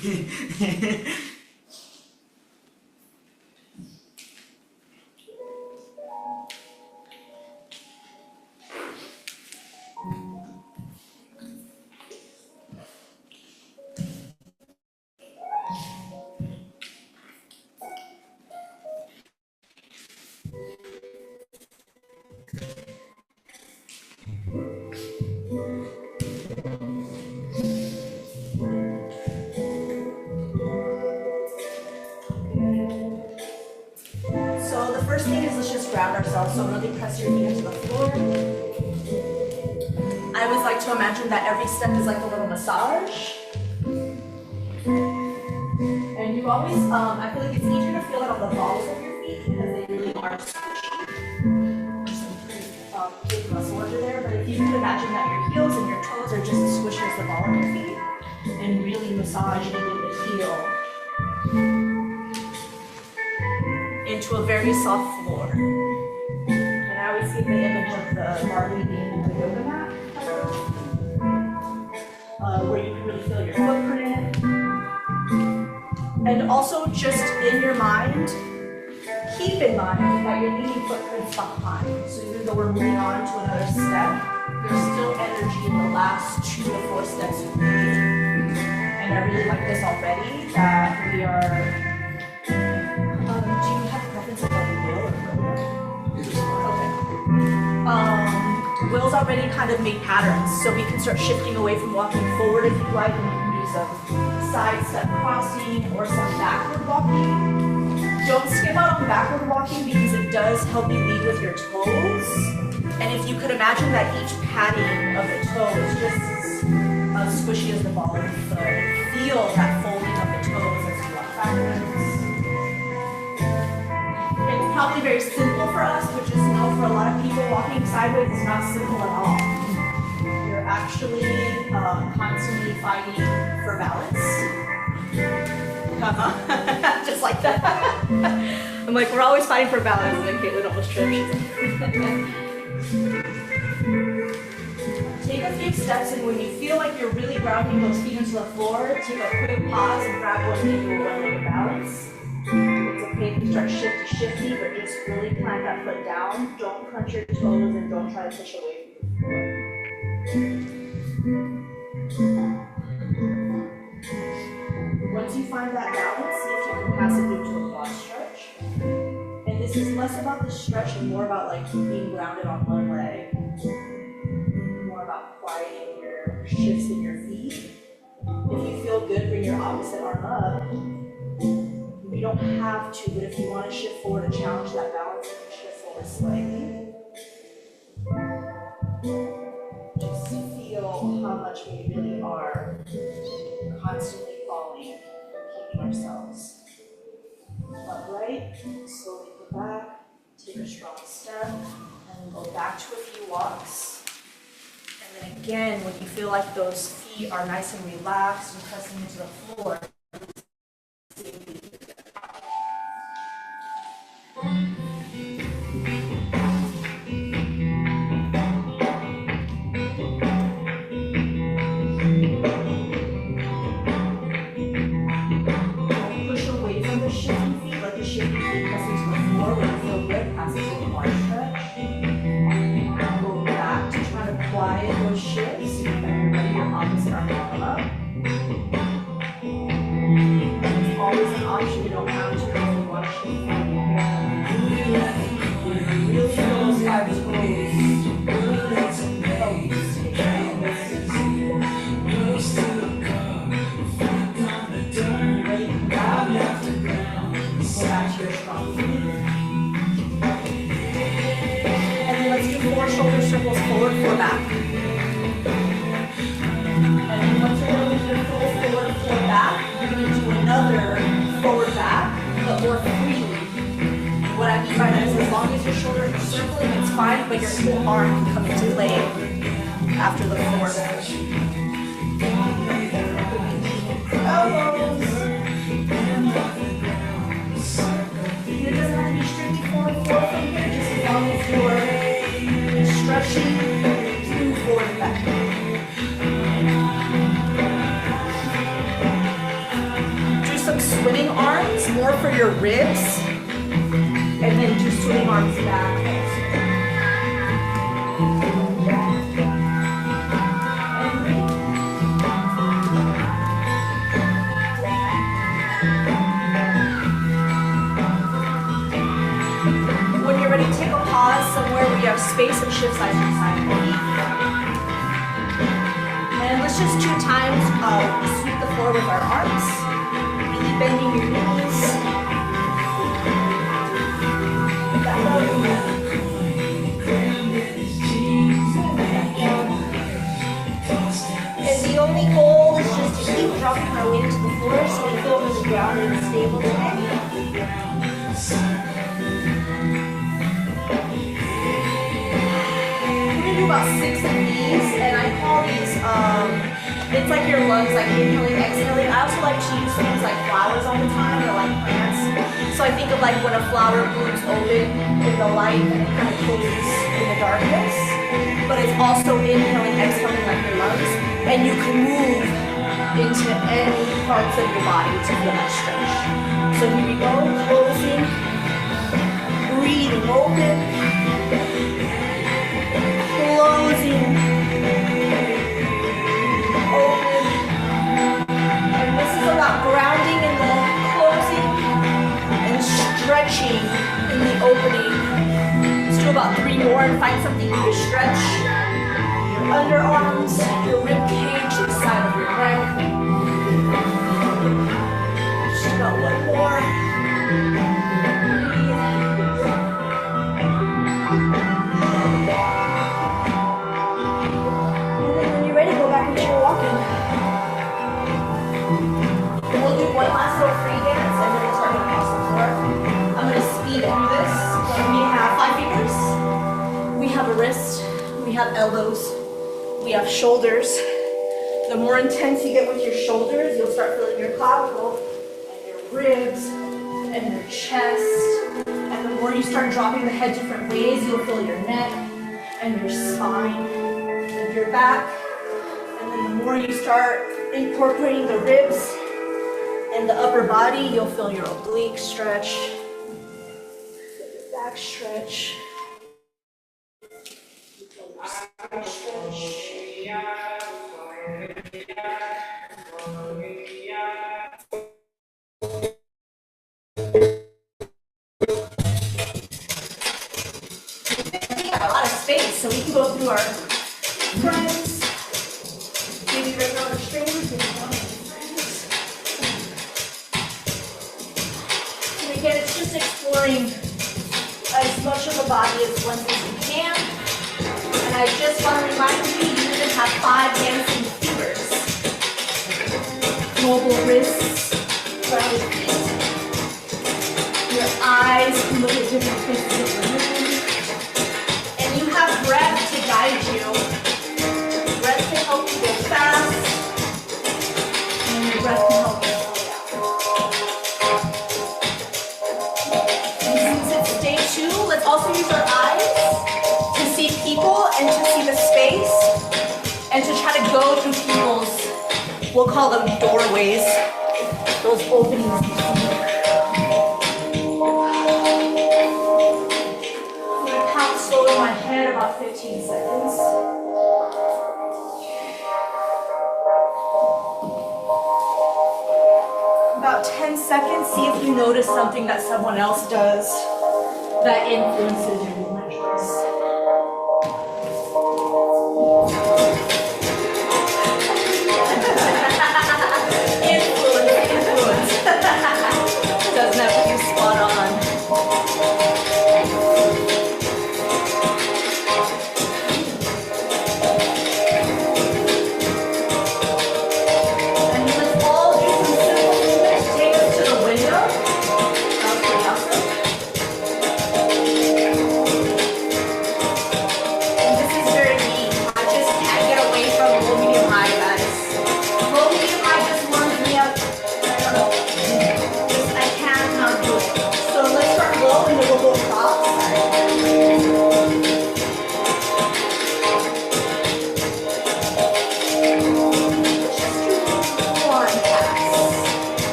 So the first thing is let's just ground ourselves. So really press your feet into the floor. I always like to imagine that every step is like a little massage. And you always, I feel like it's easier to feel it on the balls of your feet because they really are squishy. There's some pretty big muscle under there, but if you could imagine that your heels and your toes are just as squishy as the ball of your feet, and really massaging the heel into a very soft floor. And I always see the image of the Barbie being in the yoga mat, where you can really feel your footprint. And also just in your mind, keep in mind that you're leaving footprints behind. So even though we're moving on to another step, there's still energy in the last 2 to 4 steps you made. And I really like this already, that we are, do you have a preference of like Will or okay. Will's already kind of made patterns, so we can start shifting away from walking forward if you like, and we can do some side step crossing or some backward walking. Don't skip out on backward walking because it does help you lead with your toes. And if you could imagine that each patting of the toe is just as squishy as the ball of the foot, feel that folding of the toes as you walk backwards. It's probably very simple for us, but just know for a lot of people, walking sideways is not simple at all. You're actually constantly fighting for balance. Just like that. I'm like, we're always fighting for balance, and then Caitlin almost tripped. Take a few steps, and when you feel like you're really grounding those feet into the floor, take a quick pause and grab one knee to a one-legged balance. It's okay if you start shifty, but just really plant that foot down. Don't crunch your toes and don't try to push away from the floor. Once you find that balance, see if you can pass it into a quad stretch. And this is less about the stretch and more about like being grounded on one leg. More about quieting your shifts in your feet. If you feel good, bring your opposite arm up. You don't have to, but if you want to shift forward and challenge that balance, you can shift forward slightly. Just feel how much we really are constantly falling, keeping ourselves upright. Slowly go back, take a strong step, and go back to a few walks. And then again, when you feel like those feet are nice and relaxed and pressing into the floor, but your whole arm can come into play after the forward. Elbows. It doesn't have to be strictly forward from here, just as long as you're stretching through forward and back. for your ribs, and then do swing arms back. When you're ready, take a pause somewhere where you have space and shift side to side. And let's just 2 times sweep the floor with our arms, really bending your knees. And the only goal is just to keep dropping our weight to the floor so we feel really grounded and stable today. About 6 of these, and I call these, it's like your lungs, like inhaling, exhaling. I also like to use things like flowers all the time, or like plants. So I think of like when a flower blooms open in the light and it kind of closes in the darkness. But it's also inhaling, exhaling like your lungs, and you can move into any parts of your body to feel that stretch. So here we go, closing, breathing open. Closing, open, and this is about grounding in the closing and stretching in the opening. Let's do about 3 more and find something you can stretch. Your underarms, your rib cage, the side of your neck. Just about 1 more. We'll do 1 last little free dance and then we'll start going across the floor. I'm going to speed through this. We have 5 fingers, we have a wrist, we have elbows, we have shoulders. The more intense you get with your shoulders, you'll start feeling your clavicle and your ribs and your chest. And the more you start dropping the head different ways, you'll feel your neck and your spine and your back. And then the more you start incorporating the ribs and the upper body, you'll feel your oblique stretch, your back stretch, your side stretch. We got a lot of space, so we can go through our friends. Maybe right now the strangers, maybe one of the friends. And again, it's just exploring as much of the body as once as you can. And I just want to remind you, you even have 5 dancing fingers. Mobile wrists, grounded feet. Your eyes can look at different places of the room. And you have breath to guide you. Breath can help you go fast, and your breath can help you slow down. And since it's day 2, let's also use our eyes to see people and to see the space, and to try to go through people's, we'll call them doorways, those openings you see. I'm going to count slow in my head about 15 seconds. About 10 seconds, see if you notice something that someone else does that influences your movement choice. Influence. Doesn't have to be spot on.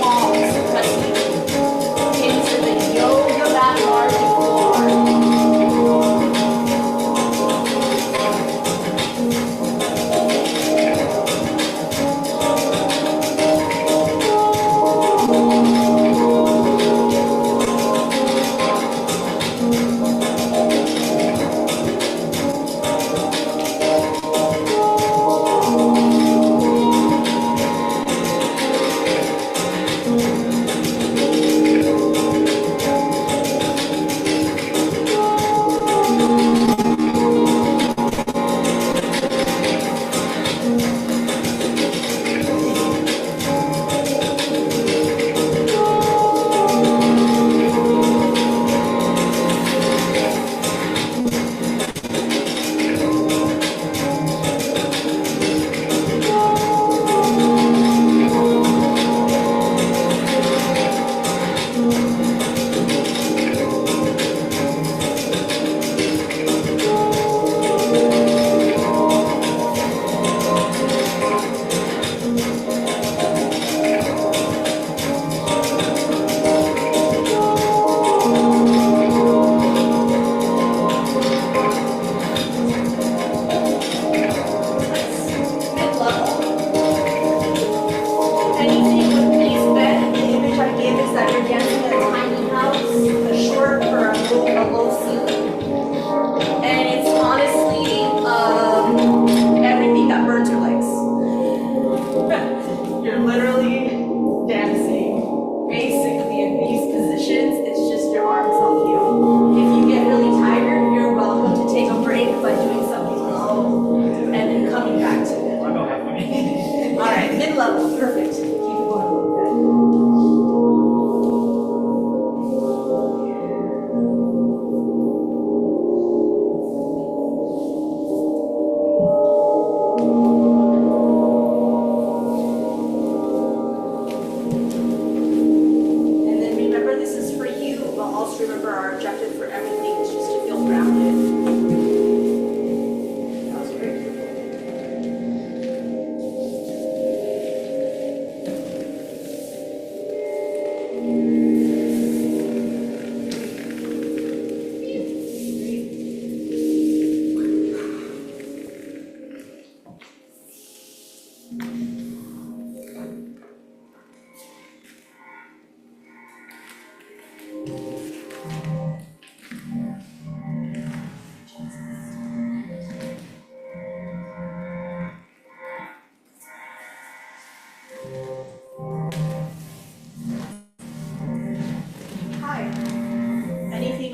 palms pressing into the yoga mat margin floor.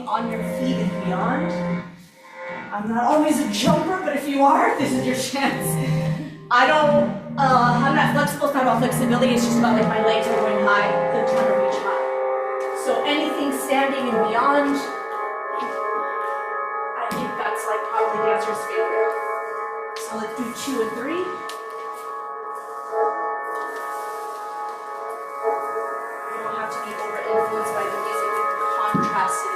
On your feet and beyond. I'm not always a jumper, but if you are, this is your chance. I'm not flexible, it's not about flexibility, it's just about like my legs are going high, they're trying to reach high. So anything standing and beyond, I think that's like probably the dancer's favorite. So let's do 2 and 3. You don't have to be over influenced by the music, you can contrast it.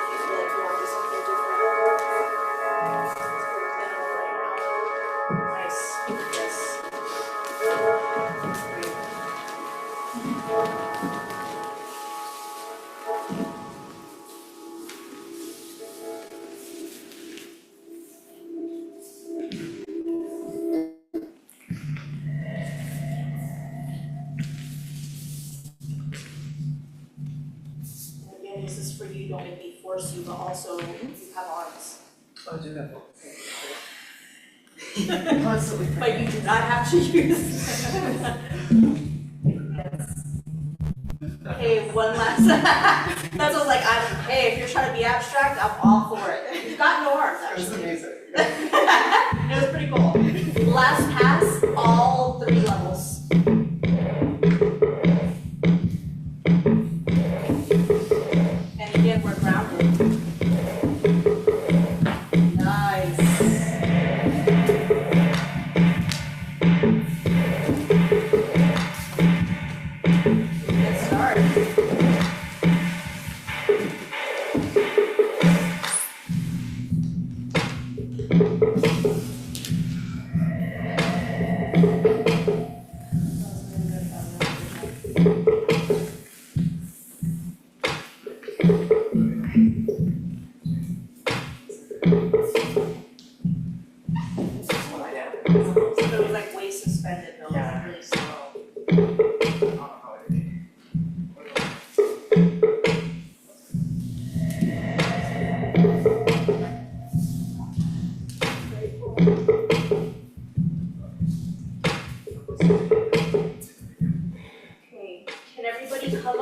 This is for you, don't make me force you, but also you have arms. Oh, I do have Constantly. But you do not have to use Yes. Okay, one last. That's what I was like, hey, if you're trying to be abstract, I'm all for it. You've got no arms, actually. It was amazing. It was pretty cool. Last pass, all 3 levels. And again, we're grounded. Nice. Good start.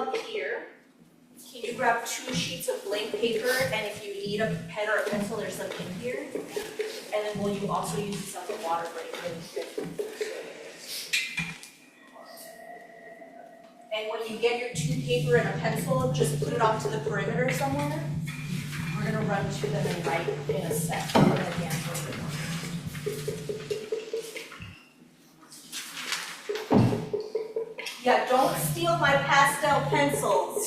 up here. Can you grab 2 sheets of blank paper, and if you need a pen or a pencil, there's some in here. And then will you also use this as a water break really quick? And when you get your 2 paper and a pencil, just put it off to the perimeter somewhere. We're gonna run to them and write in a sec. We're gonna dance a little bit more. Yeah, don't steal my pastel pencils.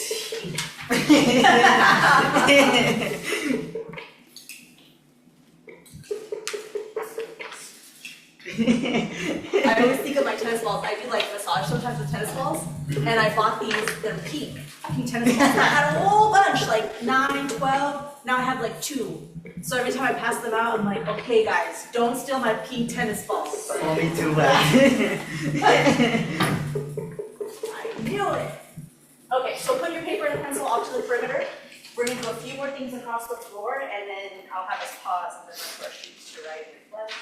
I always think of my tennis balls. I do like massage sometimes with tennis balls, and I bought these. They're pink tennis balls. I had a whole bunch, like 9, 12. Now I have like 2. So every time I pass them out, I'm like, okay, guys, don't steal my pink tennis balls. Only 2 left. I knew it. Okay, so put your paper and pencil off to the perimeter. We're gonna do a few more things across the floor, and then I'll have us pause and then our first sheets to right and left.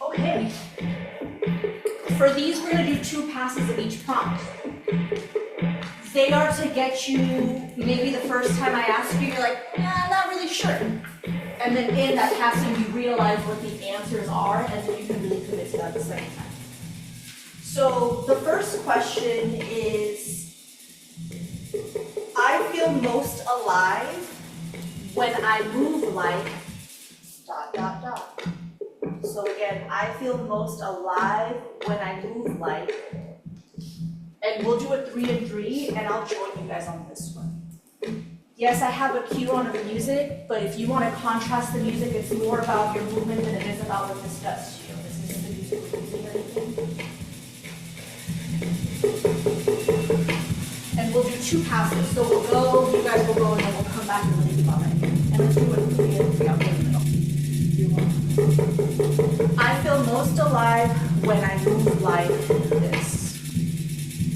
Okay. For these, we're going to do 2 passes of each prompt. They are to get you, maybe the first time I ask you, you're like, I'm not really sure. And then in that passing, you realize what the answers are, and then you can really commit to that the second time. So the first question is, I feel most alive when I move like ... So again, I feel most alive when I move like, and we'll do it 3 and 3, and I'll join you guys on this one. Yes, I have a cue on the music, but if you want to contrast the music, it's more about your movement than it is about what this does to you. This isn't the music we're using or anything. And we'll do 2 passes. So we'll go, you guys will go, and then we'll come back and think about it. And let's do it 3 and 3 out there in the middle. I feel most alive when I move like this.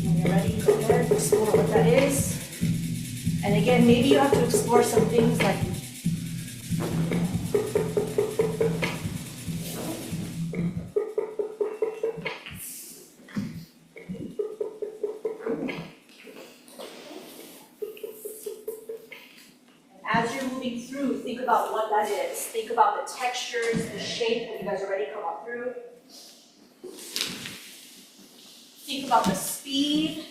When you're ready, go ahead, explore what that is. And again, maybe you have to explore some things like as you're moving through, think about what that is. Think about the textures, the shape. When you guys are ready, come up through. Think about the speed.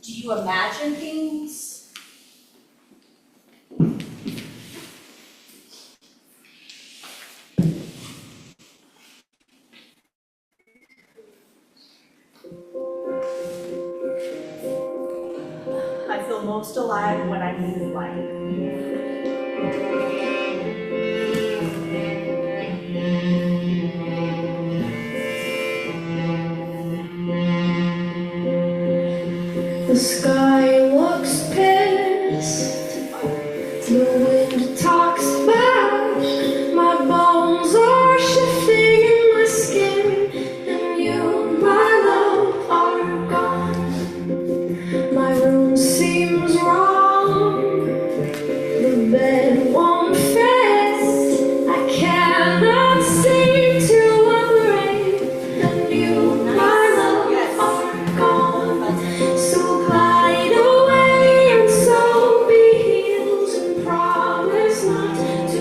Do you imagine things? I feel most alive when I move like. The sky looks pissed. The wind talks back. My bones are shifting in my skin, and you, my love, are gone. My room seems wrong. The bed won't fit. I cannot seem to operate, and you, my love, are gone. So glide away and so be healed, and promise not to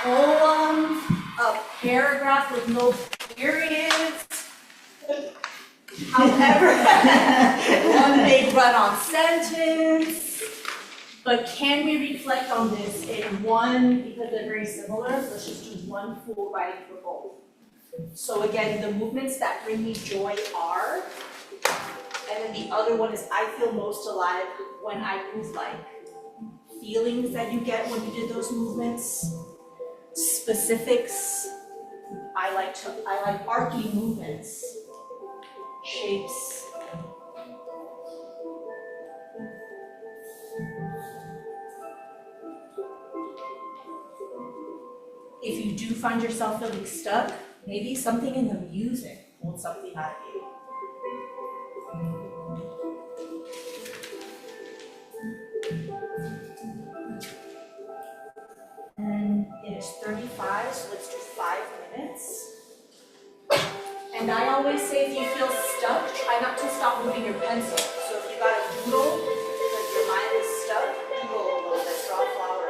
poem, a paragraph with no periods. However, one big run-on sentence. But can we reflect on this in one, because they're very similar, let's just do one full writing for both. So again, the movements that bring me joy are, and then the other one is I feel most alive when I move like. Feelings that you get when you did those movements, specifics. I like arcing movements, shapes. If you do find yourself feeling stuck, maybe something in the music pulled something out of you. And it is 35, so let's do 5 minutes. And I always say if you feel stuck, try not to stop moving your pencil. So if you got a doodle, like your mind is stuck, doodle a little bit, draw a flower.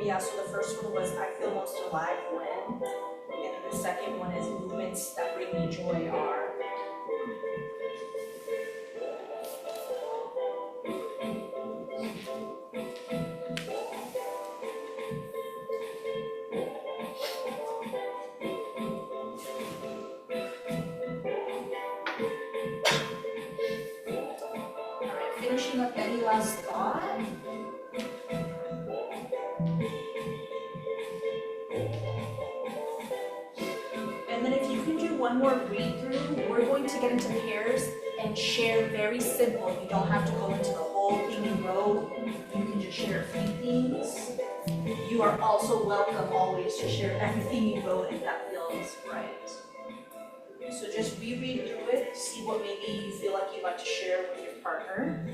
Yeah, so the first one was I feel most alive when, and then the second one is movements that bring me joy are. Alright, finishing up, any last thought? And then if you can do one more read through, we're going to get into pairs and share very simple. You don't have to go into the whole thing you wrote. You can just share a few things. You are also welcome always to share everything you wrote if that feels right. So just reread through it, see what maybe you feel like you'd like to share with your partner.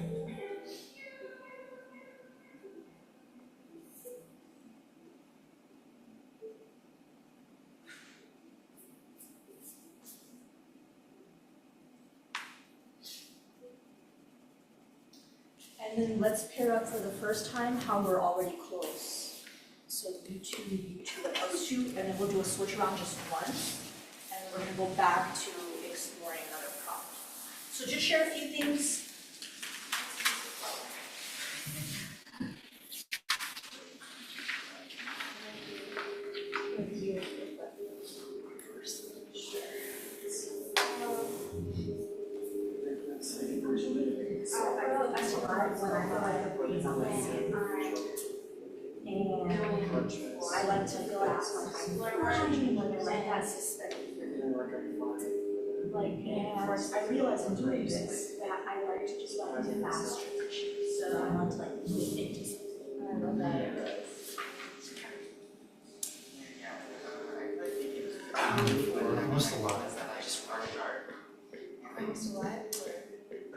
And then let's pair up for the first time how we're already close. So you two, and us two, and then we'll do a switch around just once. And then we're gonna go back to exploring another prompt. So just share a few things. When I feel like the breeze on my skin, and I like to relax my hands suspended. Like, and I realize in doing this that I like to just like do fast transitions. So I want to like move into something. I love that. Most a lot is that I just work hard. Most what?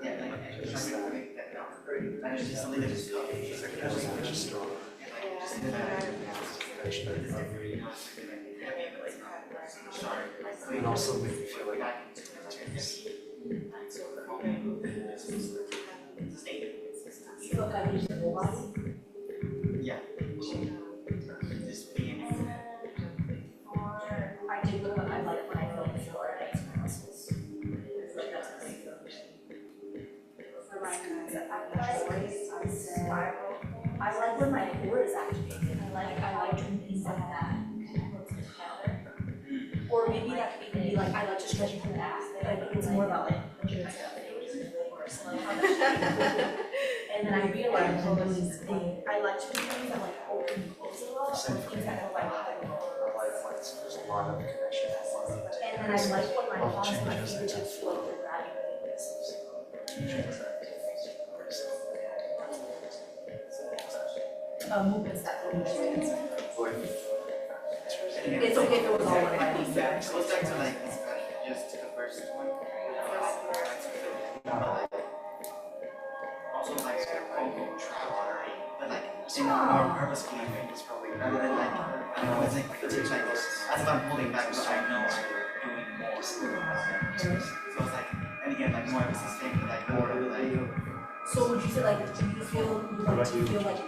Yeah, like just that is just something that just just strong. And also make me feel like I can Feel like I use the whole body? yeah. Just being Or I do what I like when I feel the floor and I use my muscles. Like that's my favorite. For my voice, I spiral. I like when my core is activated. I like doing things like that. Together. Or maybe that could be like I like to stretch my back. Like it's more about like or something like that. And then I realized I like to do things that like open and close a lot, or things that are like high. there's a lot of connection. And then I like when my palms and my fingertips feel like they're grabbing things. Movements that feel easy. It's okay if it was all one line. Yeah, so let's start to like just to the first one. Also like travel, but like in a more purposeful way. It's probably rather than like I don't know, it's like it takes like this. As if I'm pulling back, so I know I'm doing more. So it's like, and again like more of a sustained like order like. So would you say like, do you feel like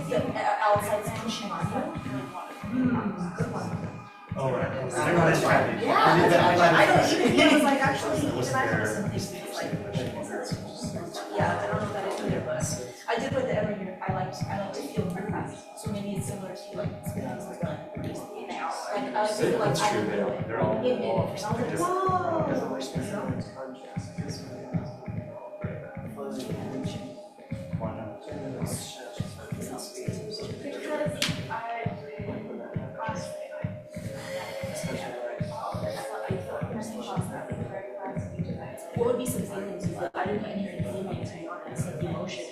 the outside's pushing on you? Good one. Oh, right. I don't know, that's right. Yeah, I don't even feel it's like actually, even I have some things like, yeah, I don't know that it's either, but I did with the every year, I like to feel very fast. So maybe it's similar to like, spinning like a, just in and out. Like, I feel like I didn't know it. They're all And I was like, whoa. Why not? What would be some feelings you feel? I didn't get anything feeling, to be honest, like emotion,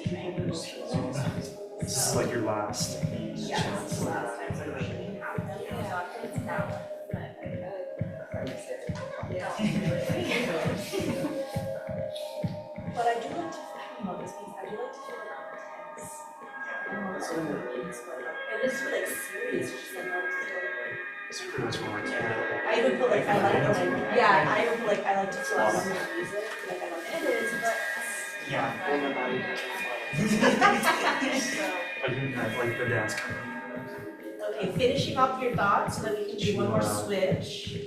This is like your last yeah, chance. it's the last time so you shouldn't have them. It's now. But I do like to think about this because I do like to feel like I'm tense. I don't know what sort of means, but like, it is like serious, just like I like to feel like. It's pretty much more like I even feel like I like, yeah, I even feel like I like to feel like I'm gonna use it, like I like it is, but. Yeah. So, I didn't have like the dance company. Okay, finishing up your thoughts so that we can do one more switch.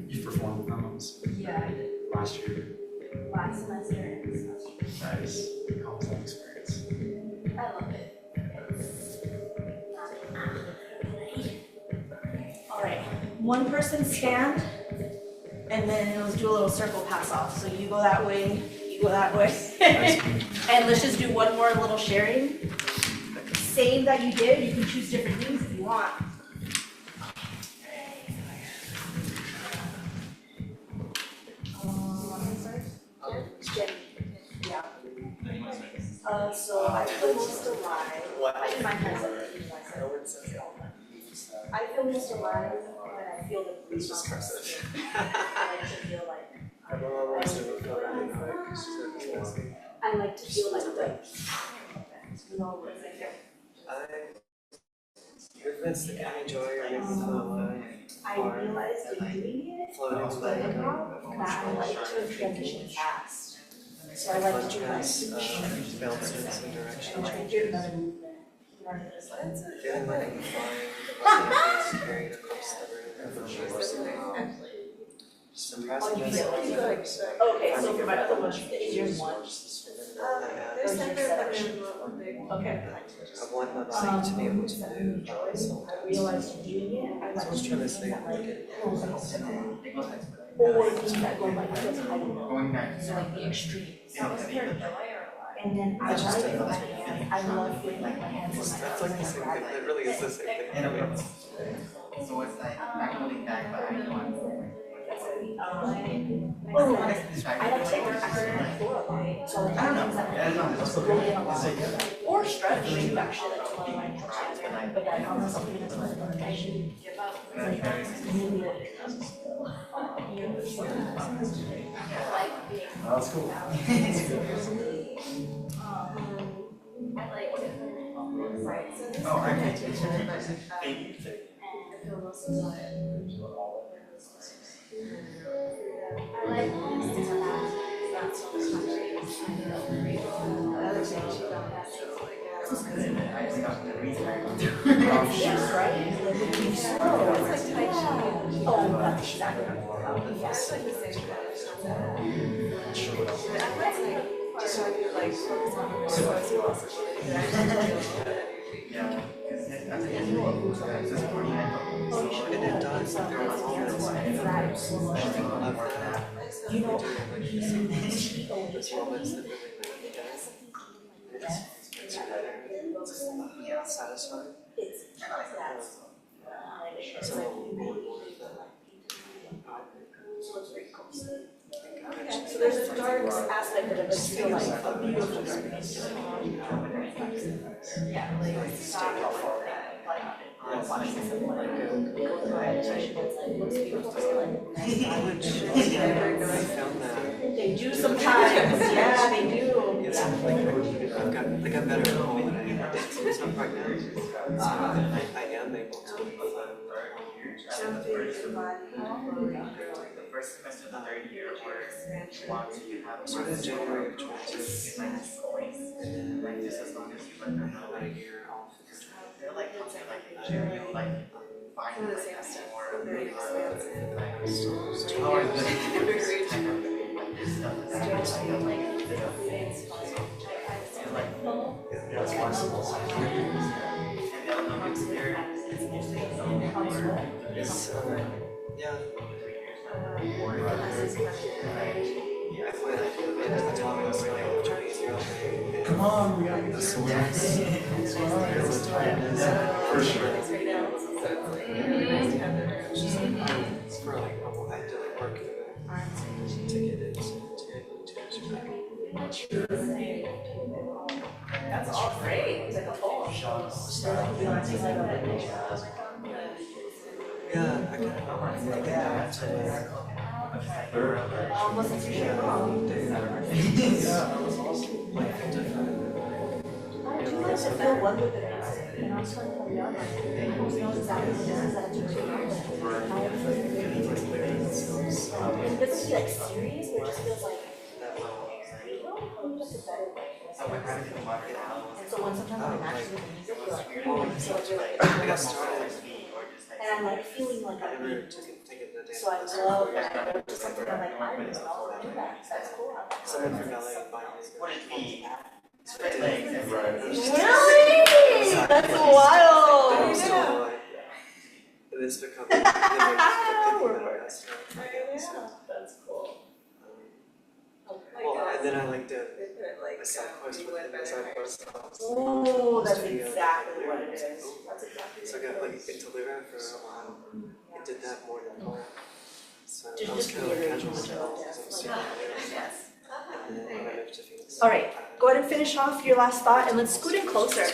You performed with demos Yeah, I did. last year. Last semester and this semester. Nice. How was that experience? I love it. All right, one person stand, and then let's do a little circle pass off. So you go that way, you go that way. And let's just do one more little sharing. Same that you did, you can choose different things if you want. Jenny. Yeah. So I feel most alive. I did my hands up. I feel most alive when I feel the breeze on my skin. I like to feel like I like to feel like the Movements that I enjoy or make me feel alive. I realized in doing it Floating like that I like to transition fast. So I like to do like bounces and direction. and do another movement. Feeling like I'm flying, but my is carried across the room. Surprising myself. Okay, so for my other one, the easier one. There's separate Okay. I want my body to be able to move. I realized doing it, I I like was to trying to do say that like it. or things that go like this, I don't know. So like the extremes. And then I like it with my hand. I love feeling like my hands in my That's like the same thing. It really is the same thing. So it's like back holding back, but I don't want. Oh, I like to take my action on the floor a lot. So like I don't know. things that I don't know. That's roll in a lot. Or stretch too, actually, that's one of my times. But then I found something that's like I should give up. It's like really like being. That's cool. I like right. So this Oh, is okay. and I feel most alive. I like things like that. That's so much The other thing she found that I just got the reason I got to. Yes, right? Oh, it's like Tai Chi. oh, that's exactly. It's like the same kind of stuff. Just trying to like focus on the resource you also should Yeah, because that's a good one. This morning I thought. And it does. There are moments of that. You know, There's moments that really make me dance. It's better. Satisfying. it's like so there's a dark aspect of it, but still like a beautiful experience. Yeah, like stop how far like watching something like go by it's like looks beautiful. I found that. They do sometimes, yeah, they do. It's like I've got better at home than I am dancing stuff right now. So I am able to The first semester of the third year where once you have sort of January of 22. and like just as long as you let them know About a year off. they're like you like find like more very expansive. like how are you gonna do this type of like this stuff like that and like Yeah, it's flexible. and they'll know it's there It's, yeah. I went into the top of my Chinese railway. Come on, we gotta get this one. What's going on? It's the time. For sure. Right now, so it's like really nice to have their For like a while, I had to like work to get it That's all great. It's like a whole show. Yeah, I can get to Almost like you're wrong. I do like to feel one with the music, and I was trying to tell the other, I know exactly what this is that it's it doesn't feel like serious, but it just feels like a better way. So we're practicing water now. And so when sometimes I'm actually with the music, you're like, Oh, oh, so it's really I got started. and I'm like feeling like I I'm never being took it the day. so I love when I go to something I'm like, I didn't know how to do that. That's cool. Someone from LA invited me. What it be? Straight legs and Really? That's wild. That was so like, and it's become like, thinking about that stuff. That's cool. Well, and then I like did They put it like, a side quest you with went it, a side better. quest. Oh, that's exactly what it is. That's exactly So I got like into Lyra for a while. I did that more than more. So I was kind of like casual with it all because I was super Lyra. Yes. And then when I moved to Phoenix. All right, go ahead and finish off your last thought and let's scoot in closer.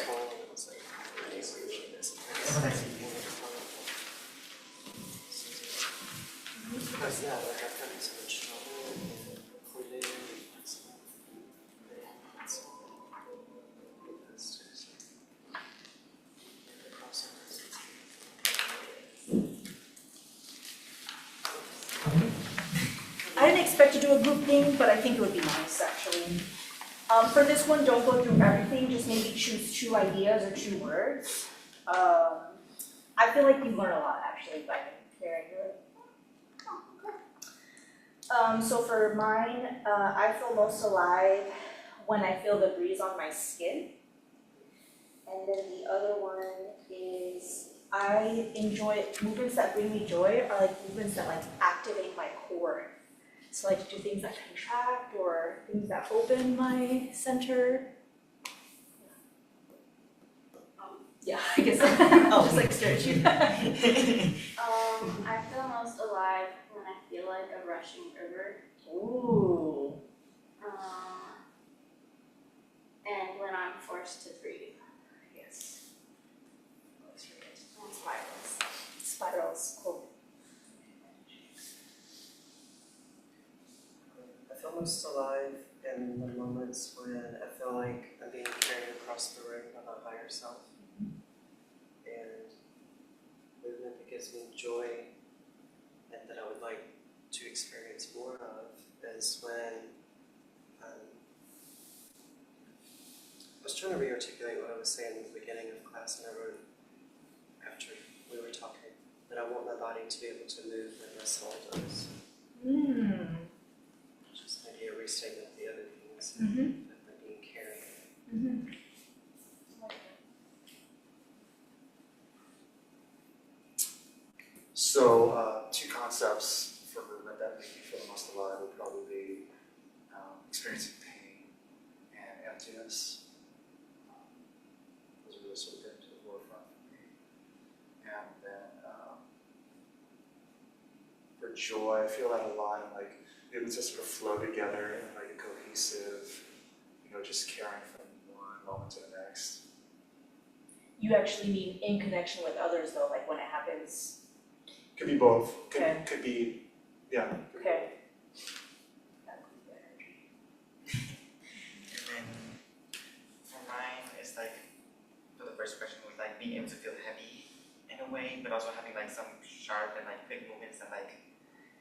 Because yeah, like I've gotten so much trouble coordinating and stuff. I didn't expect to do a group thing, but I think it would be nice actually. For this one, don't go through everything, just maybe choose 2 ideas or 2 words. I feel like you learn a lot actually by hearing it. So for mine, I feel most alive when I feel the breeze on my skin. And then the other one is I enjoy movements that bring me joy are like movements that like activate my core. So like do things that contract or things that open my center. Yeah, I guess I'll just like stare at you. I feel most alive when I feel like a rushing river. Ooh. And when I'm forced to breathe. Yes. And spirals. Spirals, cool. I feel most alive in the moments when I feel like I'm being carried across the room by my higher self. And movement that gives me joy and that I would like to experience more of is when I was trying to re-articulate what I was saying at the beginning of class, and I wrote after we were talking that I want my body to be able to move when my soul does. Just maybe a restatement of the other things that are being carried. So, 2 concepts for movement that make me feel the most alive would probably be experiencing pain and emptiness. Those really sort of bring to the forefront for me. And then for joy, I feel that a lot, and like able to sort of flow together in like a cohesive, just caring from one moment to the next. You actually mean in connection with others though, like when it happens. Could be both. Okay. Could be, yeah. Okay. And then for mine, it's like, for the first question was like being able to feel heavy in a way, but also having like some sharp and like quick movements that like,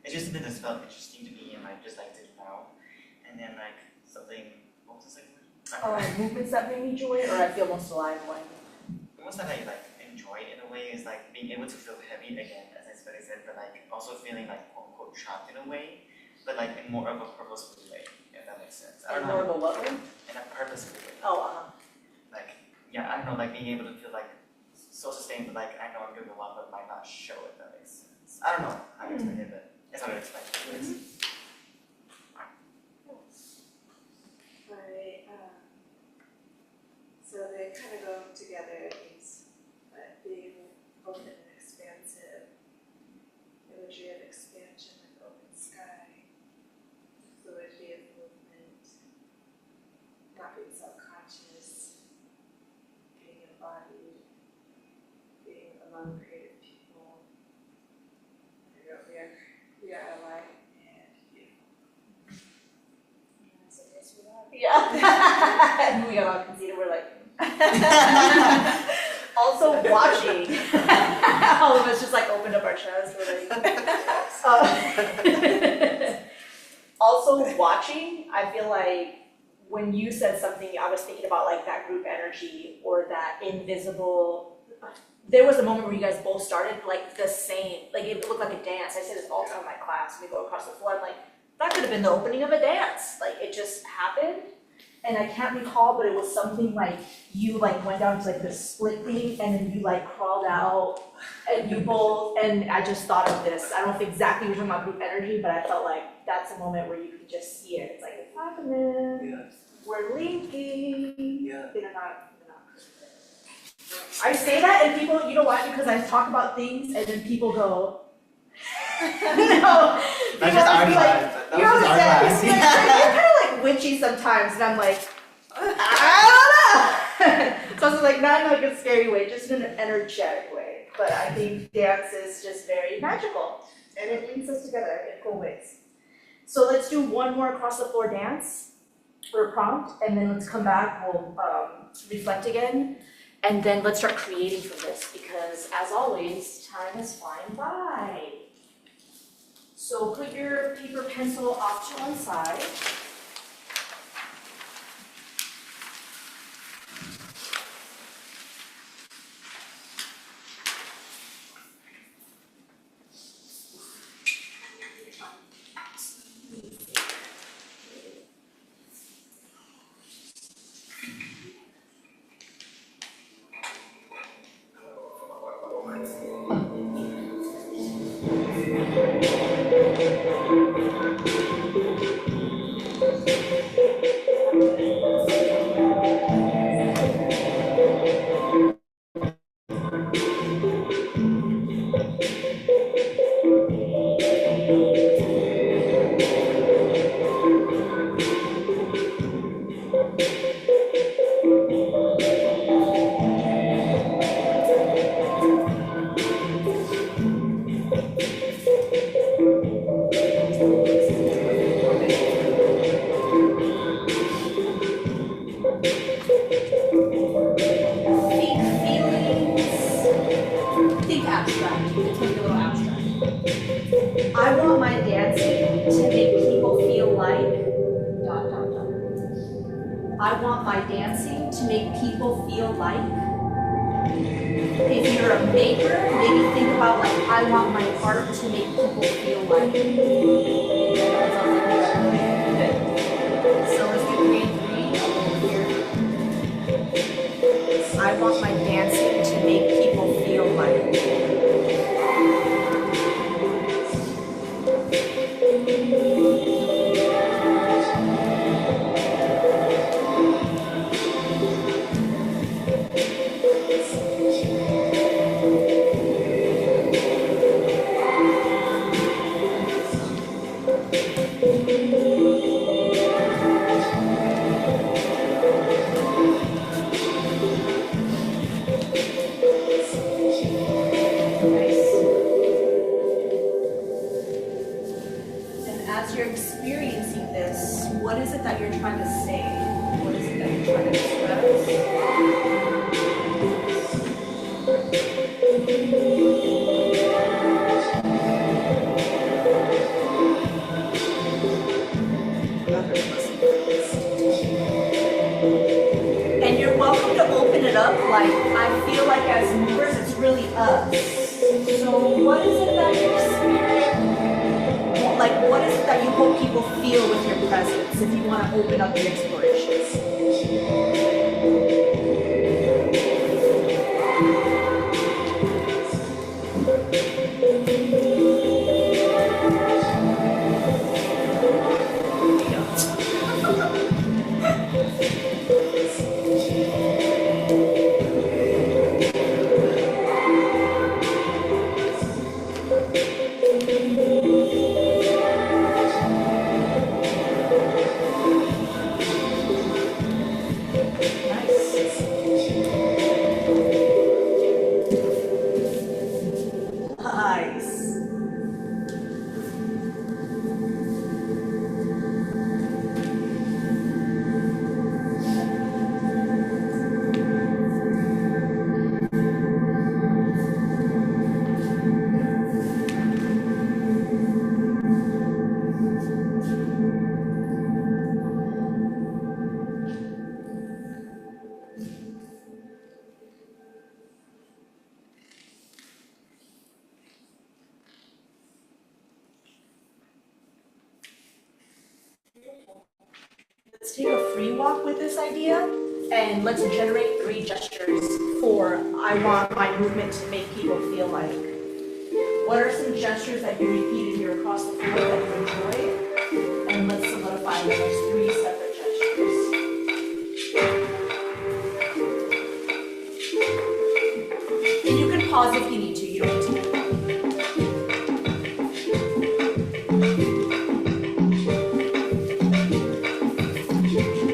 it's just something that's felt interesting to me and like just like did now. And then like something, what was the second one? Movements that bring me joy, or I feel most alive when. Almost that I like enjoy in a way is like being able to feel heavy again, as I said, but like also feeling like quote unquote trapped in a way, but like in more of a purposeful way, if that makes sense. I don't More know, of a what way? in a purposeful way. Oh, Like, yeah, I don't know, like being able to feel like so sustained, but like I know I'm doing a lot, but might not show if that makes sense. I don't know how to explain it, but it's hard to explain. So they kind of go together, these being open and expansive, imagery of expansion like open sky, fluidity of movement, not being self-conscious, being embodied, being among creative people. We are alive and beautiful. yeah. We got all conceited, we're like. Also watching. All of us just like opened up our chests, we're like. Also watching, I feel like when you said something, I was thinking about like that group energy or that invisible. There was a moment where you guys both started like the same, like it looked like a dance. I say this all the time in my class. We go across the floor. I'm like, that could have been the opening of a dance. Like it just happened. And I can't recall, but it was something like you like went down to like this split thing and then you like crawled out and you both, and I just thought of this. I don't know if exactly you're talking about group energy, but I felt like that's a moment where you can just see it. It's like, it's happening. Yeah. We're linking. Yeah. They're not. I say that and people, you know why? Because I talk about things and then people go, no. That's People just our be class. That you was know just what our I'm class. saying? You're kind of like witchy sometimes, and I'm like, I don't know. So it's like not in like a scary way, just in an energetic way. But I think dance is just very magical, and it links us together in cool ways. So let's do one more across the floor dance for a prompt, and then let's come back. We'll reflect again, and then let's start creating from this because, as always, time is flying by. So put your paper pencil off to one side. Think abstract. It's gonna be a little abstract. I want my dancing to make people feel like dot dot dot. I want my dancing to make people feel like. If you're a maker, maybe think about like I want my art to make people feel like. So let's do grade 3 over here. I want my dancing to make people feel like. As you're experiencing this, what is it that you're trying to say? What is it that you're trying to express? And you're welcome to open it up. Like, I feel like as movers, it's really us. So what is it that you're experiencing? Like, what is it that you hope people feel with your presence if you want to open up your exploration? Nice. let's take a free walk with this idea and let's generate 3 gestures for I want my movement to make people feel like. What are some gestures that you repeated here across the floor that you enjoy? And let's solidify them as 3 separate gestures. And you can pause if you need to, you don't need to keep going.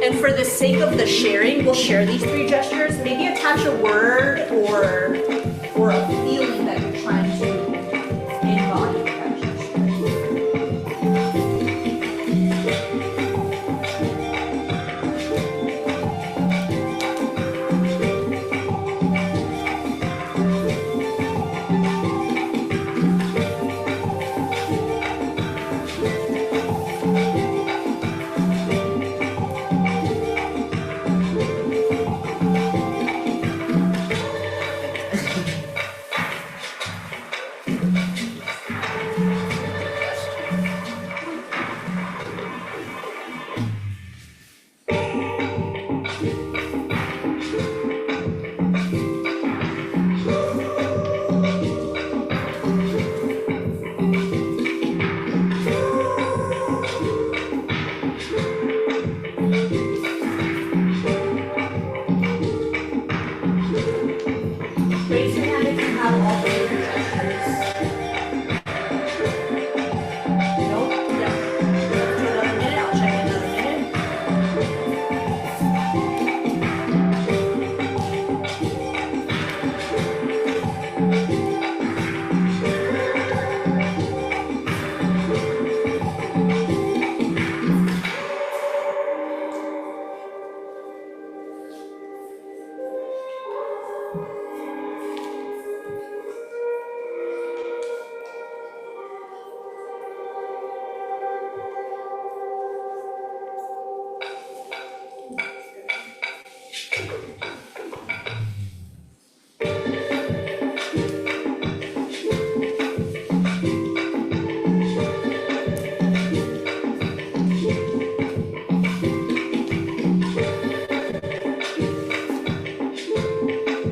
And for the sake of the sharing, we'll share these 3 gestures. Maybe attach a word or a feeling that you're trying to embody with that gesture. Raise your hand if you have all 3 of your gestures. Nope? Yeah. Do another minute, I'll check in another minute.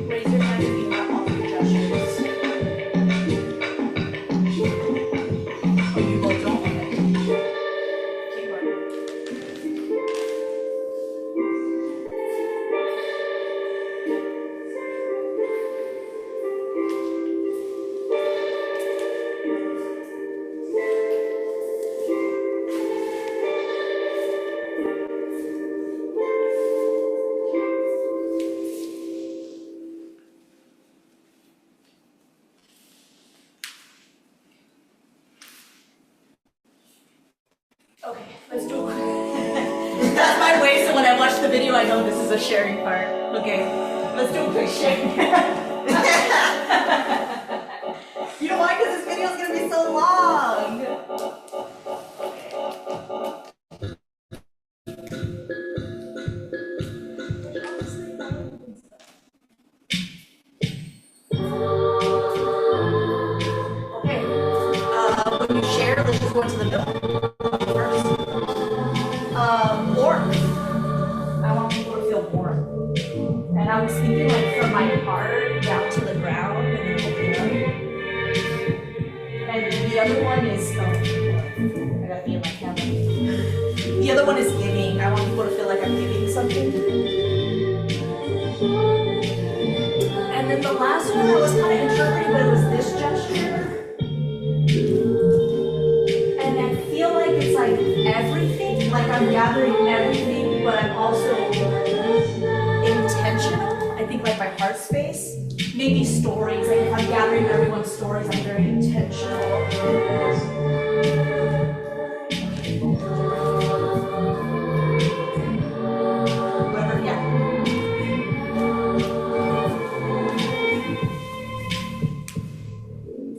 Raise your hand if you have all 3 gestures. Oh, you both don't? Okay. Keep going. Okay, let's do it. That's my way, so when I watch the video, I know this is a sharing part. Okay, let's do a quick shake. You know why? Because this video is going to be so long. Okay, when you share, let's just go into the middle. First. Warmth. I want people to feel warm. And I was thinking like from my heart down to the ground and then open up. And the other one is, I gotta be in my camera. The other one is giving. I want people to feel like I'm giving something. And then the last one I was kind of interpreting, but it was this gesture. And I feel like it's like everything, like I'm gathering everything, but I'm also intentional. I think like my heart space, maybe stories. Like if I'm gathering everyone's stories, I'm very intentional. Whatever, yeah.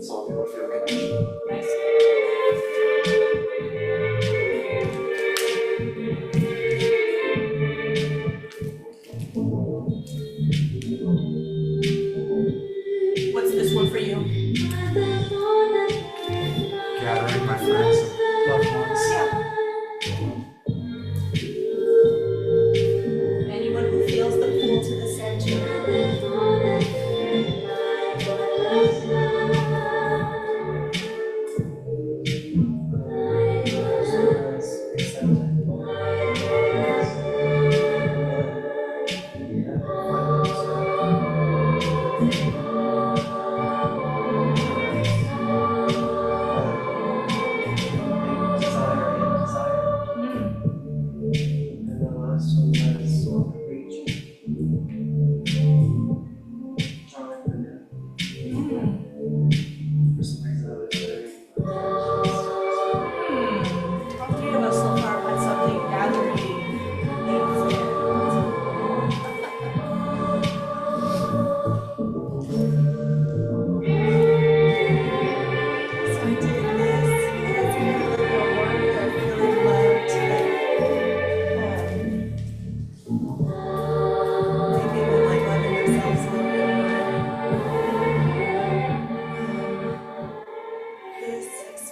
So people feel connection. Nice. What's this one for you? Gathering my friends and loved ones. Yeah.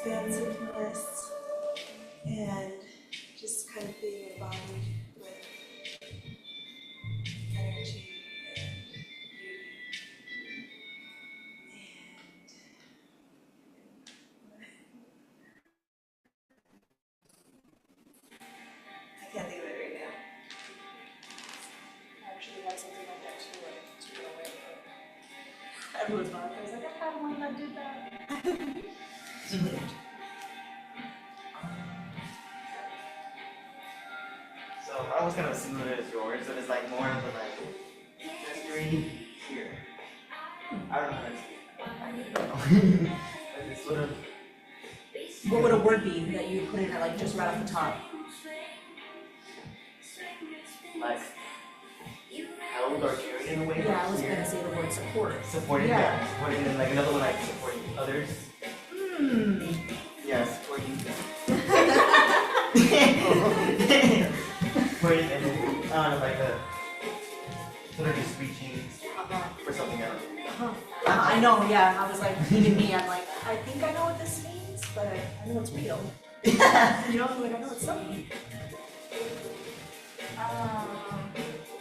expansiveness, and just kind of being embodied with energy and beauty. I can't think of it right now. I actually had something like that too, like to go away from. Everyone's mouth. I was like, I had one that did that. So I was kind of similar as yours, but it's like more of a like history here. I don't know how to say it. I don't know. Like it's sort of What would a word be that you put in it like just right off the top? like held or carried in a way. Yeah, I was here. gonna say the word support. Supporting, yeah, supporting, and then like another one like supporting others. Yeah, supporting. Supporting, and then I don't know, like sort of just reaching for something else. I know, yeah. I was like, even me, I'm like, I think I know what this means, but I know it's real. You know, I'm like, I know it's something.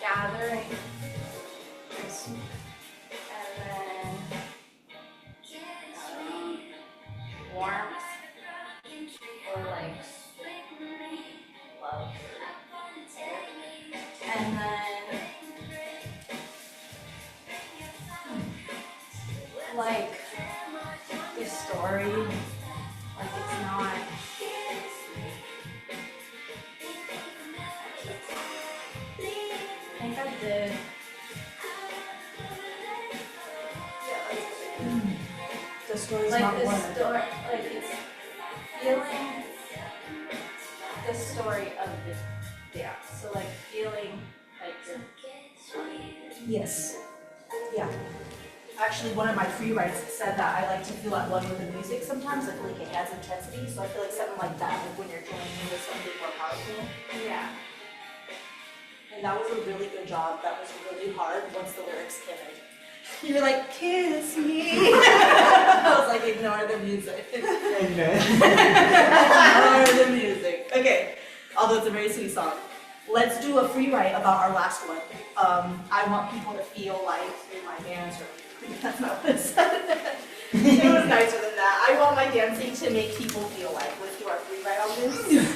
Gathering. And then warmth. Or like love. And then like the story. Like it's not. I think I did. The story's Like not the one. story, like it's feeling the story of the dance. So like feeling like you're Yes. Yeah. Actually, one of my free writes said that I like to feel at one with the music sometimes. I feel like it adds intensity. So I feel like something like that, like when you're joining with something more powerful. yeah. And that was a really good job. That was really hard once the lyrics came in. You were like, kiss me. I was like, ignore the music. Ignore the music. Okay. Although it's a very sweet song. Let's do a free write about our last one. I want people to feel like in my dance, or that's not what it said. It was nicer than that. I want my dancing to make people feel like. Let's do our free write on this.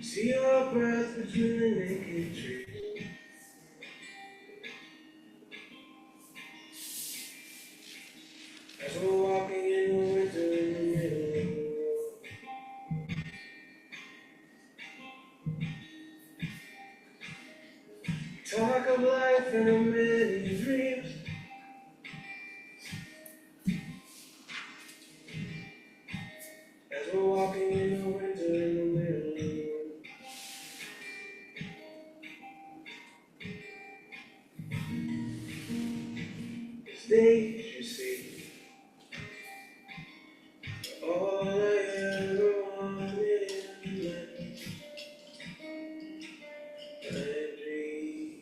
See your breath between the naked trees. As we're walking in the winter in the middle of the road. Talk of life and of many dreams. As we're walking in the winter in the middle of the road. Stage, you see, all I ever wanted in life, I dream.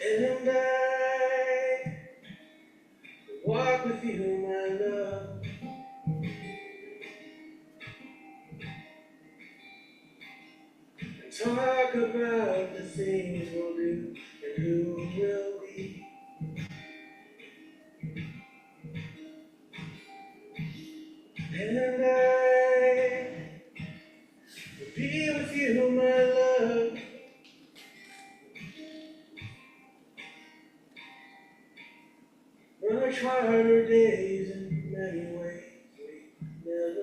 And I walk with you, my love, and talk about the things we'll do and who we'll be. And I will be with you, my love, much harder days in many ways we never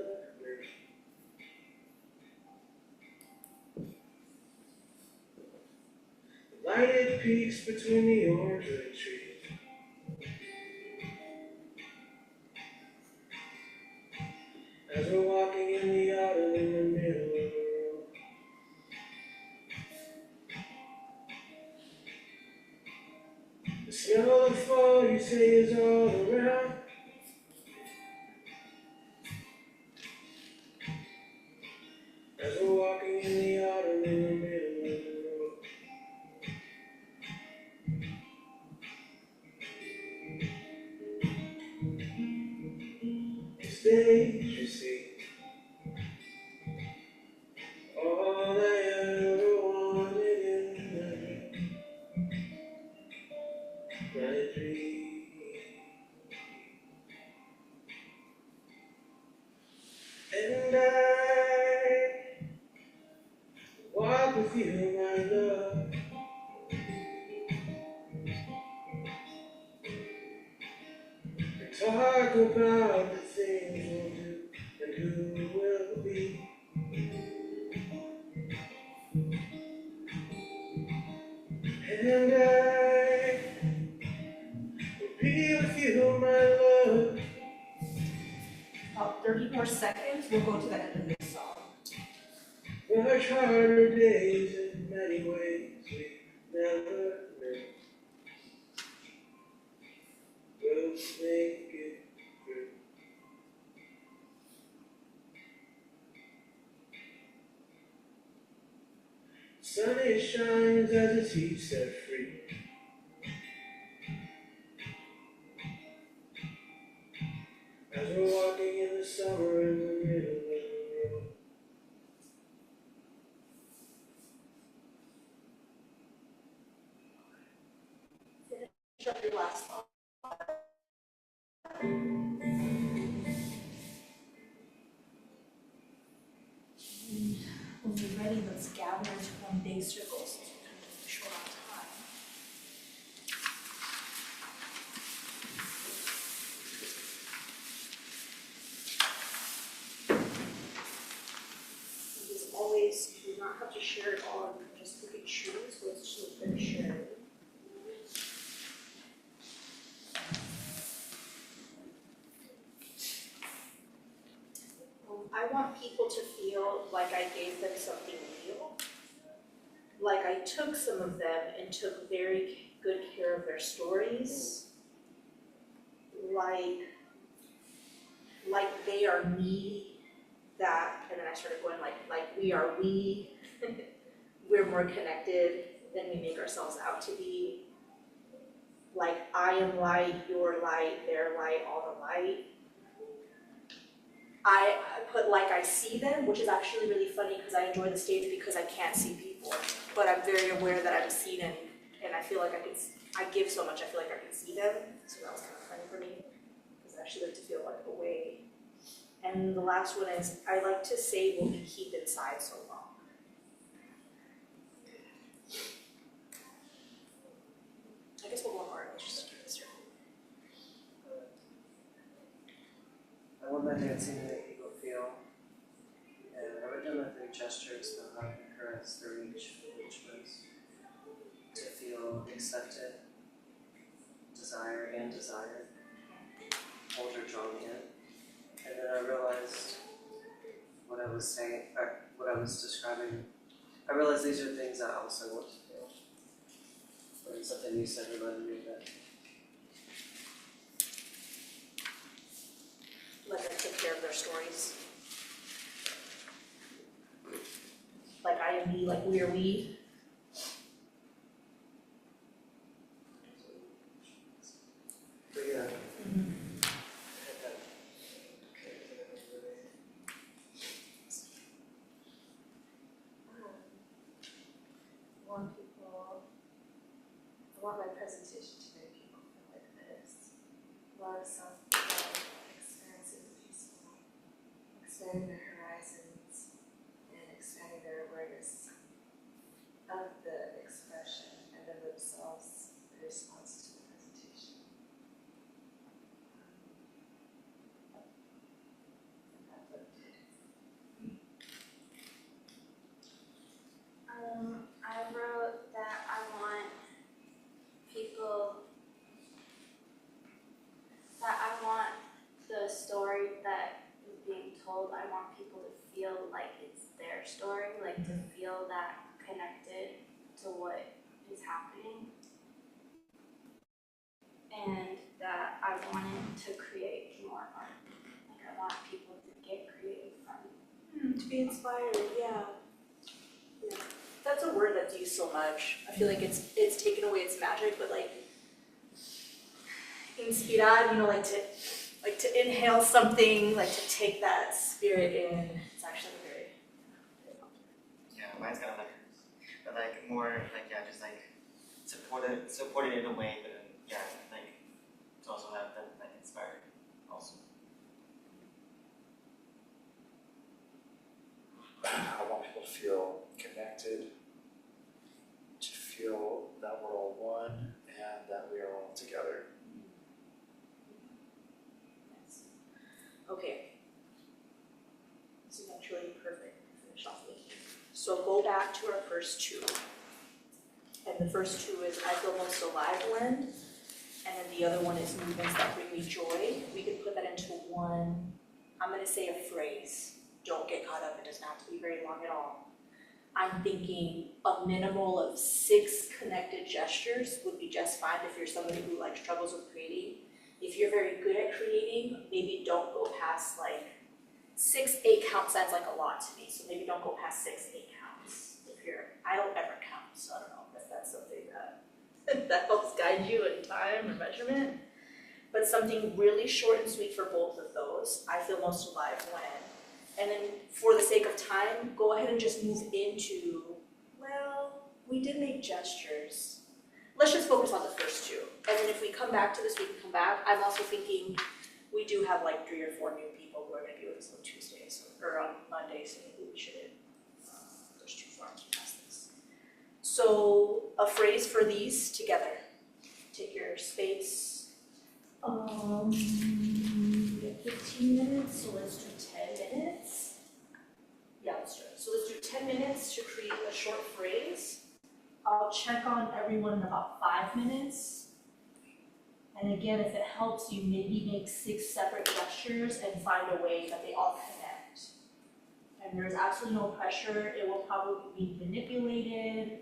peaks between the orange red trees. As we're walking in the autumn in the middle of the road. The smell of fall you say is all around. As we're walking in the autumn in the middle of the road. These days you see, all I ever wanted in my dream. And I walk with you, my love. And talk about the things we'll do and who we'll be. And I will be with you, my love. About 30 more seconds, we'll go to the end of this song. Much harder days in many ways we never knew. We'll make it through. Sun it shines as its heat set free. As we're walking in the summer in the middle of the road. Finish up your last song. When you're ready, let's gather into one big circle since we're kind of short on time. And as always, you do not have to share it all, you can just pick and choose what's just going to share. I want people to feel like I gave them something real, like I took some of them and took very good care of their stories, like they are me, that, and then I started going like we're more connected than we make ourselves out to be, like I am light, you're light, they're light, all the light. I put like I see them, which is actually really funny because I enjoy the stage because I can't see people, but I'm very aware that I'm seen and I feel like I give so much, I feel like I can see them, so that was kind of funny for me because I actually like to feel like away. And the last one is, I like to say what we keep inside so long. I guess we'll go more, let's just keep this here. I want my dancing to make people feel, and I wrote down the 3 gestures the hug, the caress, the reach, which was to feel accepted, desire and desired, hold or draw me in. And then I realized what I was saying, or what I was describing. I realized these are things I also want to feel. Or something you said reminded me of that. Like I took care of their stories. Like I am me, like we are we. But yeah. I want my presentation to make people feel like this. Love, self-love, expansive, peaceful, expanding their horizons and expanding their awareness of the expression and of themselves in response to the presentation. And that looked it. I wrote that I want I want people to feel like it's their story, like to feel that connected to what is happening. And that I wanted to create more art. Like I want people to get creative from it. To be inspired, yeah. That's a word that's used so much. I feel like it's taken away its magic, but like inspirar, you know, like to inhale something, like to take that spirit in. It's actually very Yeah, mine's kind of like hers, but like more like yeah, just like support it in a way, but then, yeah, like to also have them like inspired also. I want people to feel connected, to feel that we're all one and that we are all together. Okay. This is actually perfect to finish off with. So go back to our first two. And the first two is I feel most alive blend. And then the other one is movements that bring me joy. We can put that into one, I'm gonna say a phrase. Don't get caught up, it doesn't have to be very long at all. I'm thinking a minimal of 6 connected gestures would be just fine if you're somebody who like struggles with creating. If you're very good at creating, maybe don't go past like 6, 8 count sounds like a lot to me. So maybe don't go past 6, 8 counts. I don't ever count, so I don't know if that's something that helps guide you in time or measurement. But something really short and sweet for both of those. I feel most alive when. And then for the sake of time, go ahead and just move into, well, we did make gestures. Let's just focus on the first two. And then if we come back to this, we can come back. I'm also thinking we do have like 3 or 4 new people who are gonna be with us on Tuesday, or on Monday, so maybe we shouldn't push too far past this. So a phrase for these together. Take your space. We have 15 minutes, so let's do 10 minutes. Yeah, let's do it. So let's do 10 minutes to create a short phrase. I'll check on everyone in about 5 minutes. And again, if it helps you, maybe make 6 separate gestures and find a way that they all connect. And there's absolutely no pressure. It will probably be manipulated.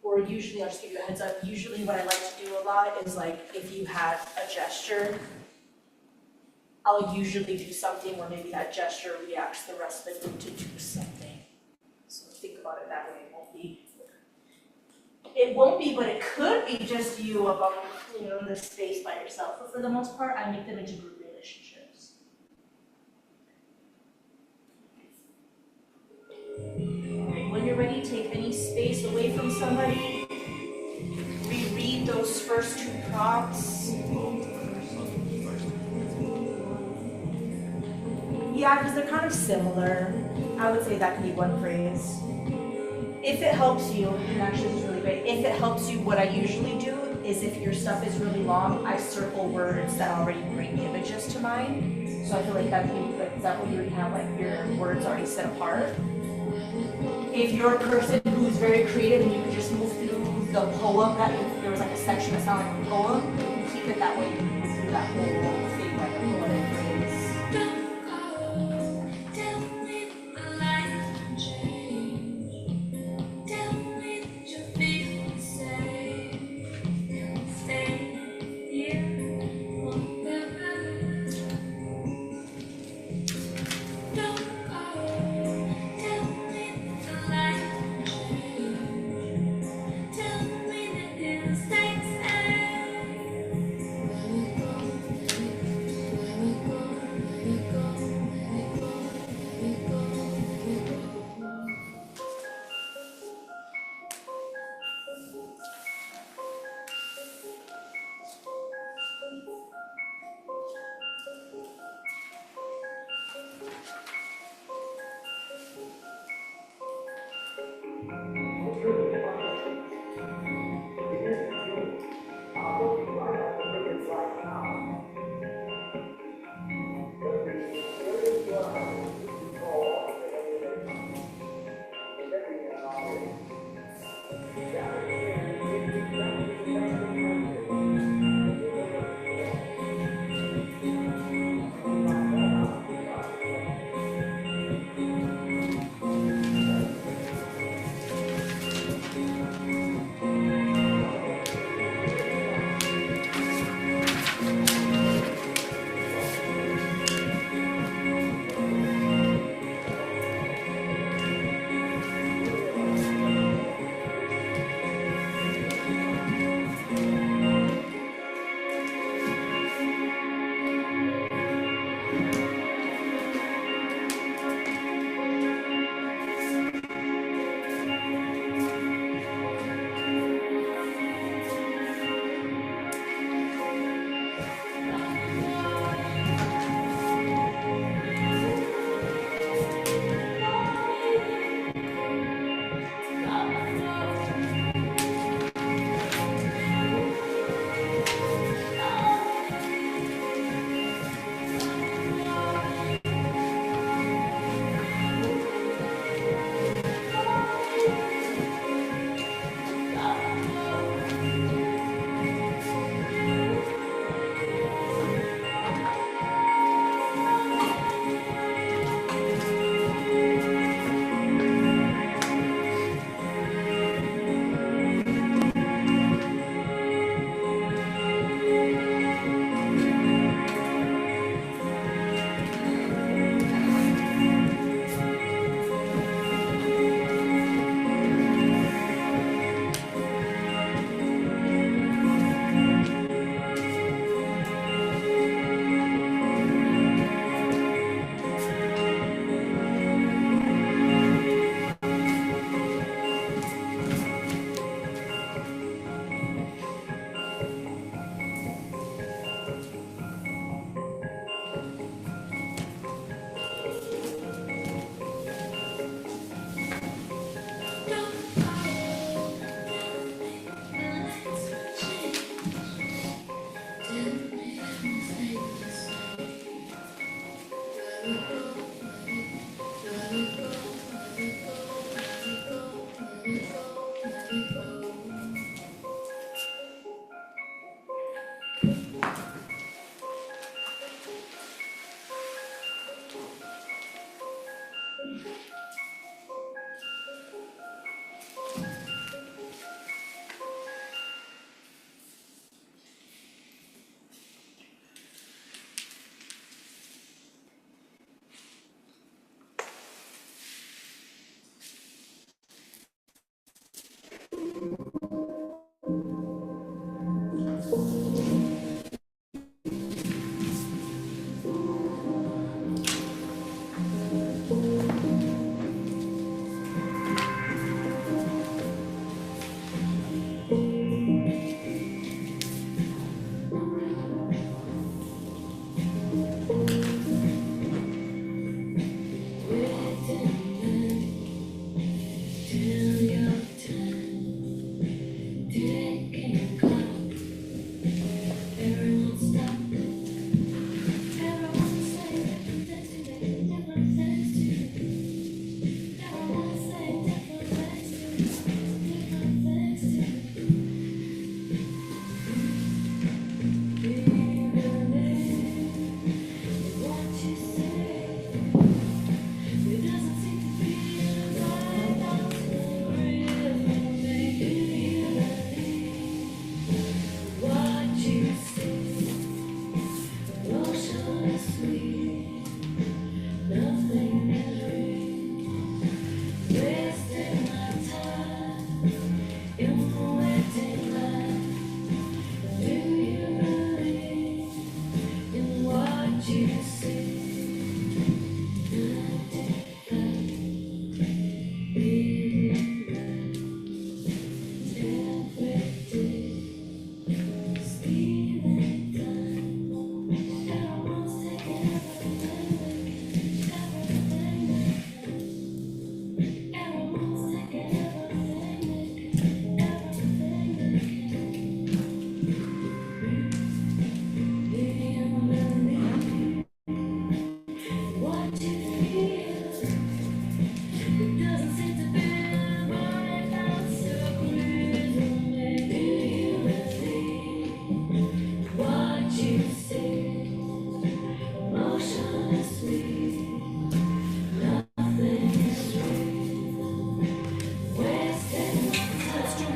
Or usually, I'll just give you a heads up, usually what I like to do a lot is like, if you had a gesture, I'll usually do something where maybe that gesture reacts the rest of the group to do something. So think about it that way, it won't be, but it could be just you up on, in the space by yourself. But for the most part, I make them into group relationships. Alright, when you're ready, take any space away from somebody. Reread those first 2 prompts. Yeah, because they're kind of similar. I would say that can be one phrase. If it helps you, and actually this is really great, if it helps you, what I usually do is if your stuff is really long, I circle words that already bring images to mind. So I feel like that would be good, that way you already have like your words already set apart. If you're a person who's very creative and you can just move through the poem, that if there was like a section that sounded like a poem, you can keep it that way, you can move through that whole thing like a poetic phrase.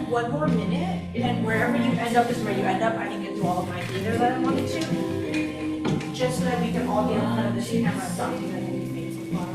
One more minute, and wherever you end up is where you end up. I can get through all of my data that I wanted to, just so that we can all get in front of this camera and document anything we made so far.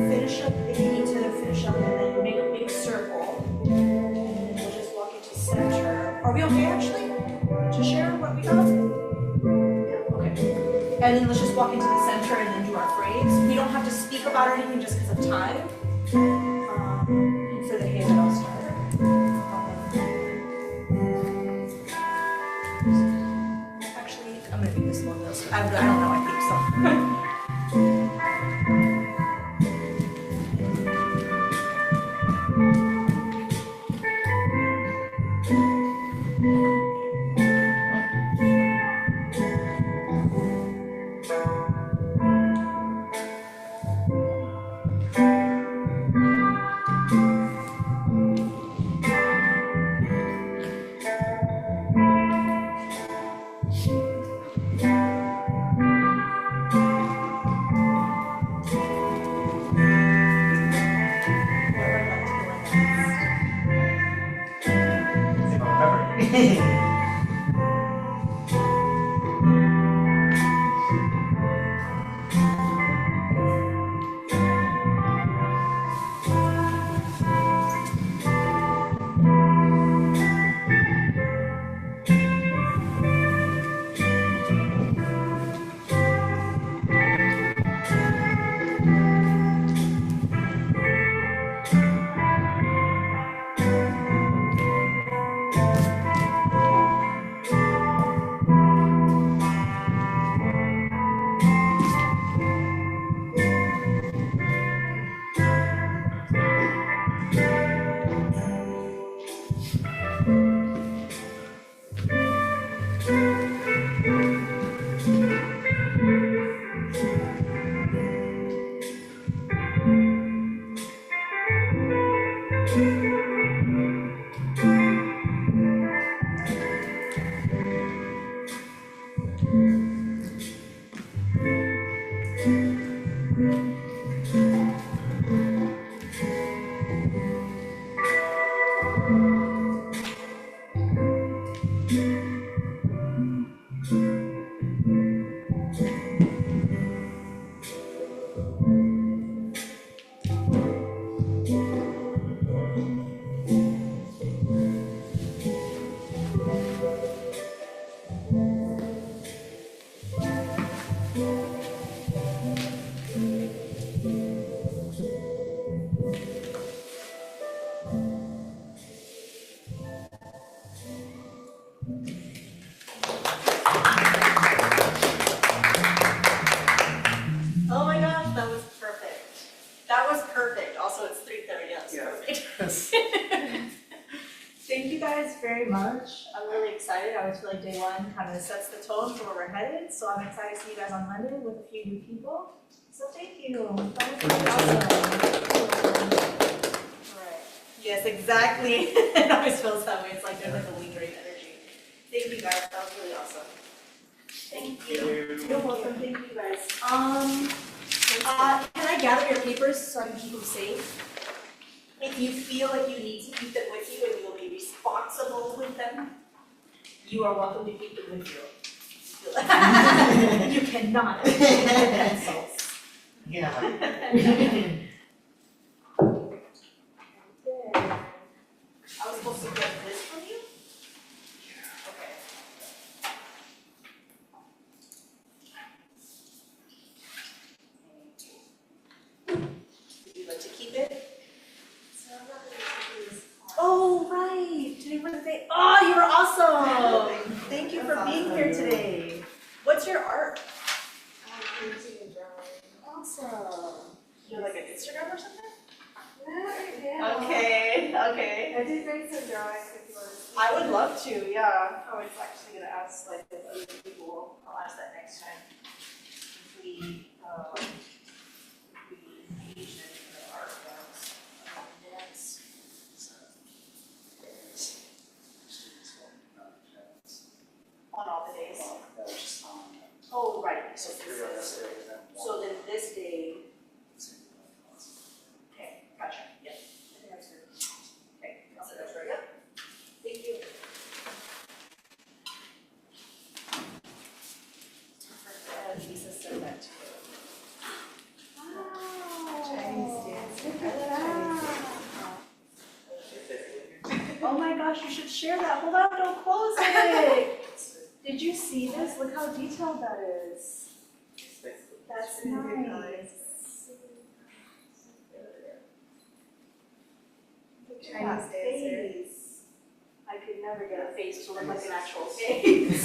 Finish up if you need to finish up, and then make a big circle. And then we'll just walk into center. Are we okay actually to share what we got? Yeah, okay. And then let's just walk into the center and then do our phrase. We don't have to speak about anything just because of time. For the hey that I'll start. Actually, I'm gonna make this one though. I don't know, I think so. Oh my gosh, that was perfect. That was perfect. Also, it's 3:30. That's Yeah. perfect. Thank you guys very much. I'm really excited. I always feel like day one kind of sets the tone for where we're headed. So I'm excited to see you guys on Monday with a few new people. So thank you. That was really awesome. Right. Yes, exactly. It always feels that way. It's like there's like a lingering energy. Thank you guys. That was really awesome. Thank you. You're welcome. Thank you guys. Can I gather your papers so I can keep them safe? If you feel like you need to keep them with you and you'll be responsible with them, you are welcome to keep them with you. You cannot keep the pencils. Yeah. I was supposed to get this from you? Okay. Would you like to keep it? So I'm not gonna do this. Oh, right. Today was the day. Oh, you were awesome. Thank you for being here today. What's your art? I'm painting and drawing. Awesome. You have like an Instagram or something? Yeah. Okay, okay. I did make some drawings if you want to see. I would love to, yeah. I was actually gonna ask like if other people, I'll ask that next time. If we engage in the art forms, dance. On all the days. Oh, right, so this is, so then this day, okay, gotcha, yeah. I think that's good. Okay, I'll set that right up. Thank you. Lisa said that too. Chinese dancing. Look at that. I Oh my gosh, you should share that. Hold on, don't close it. Did you see this? Look how detailed that is. That's nice. Look at Chinese that dancer. face. I could never get a face to look like an actual face.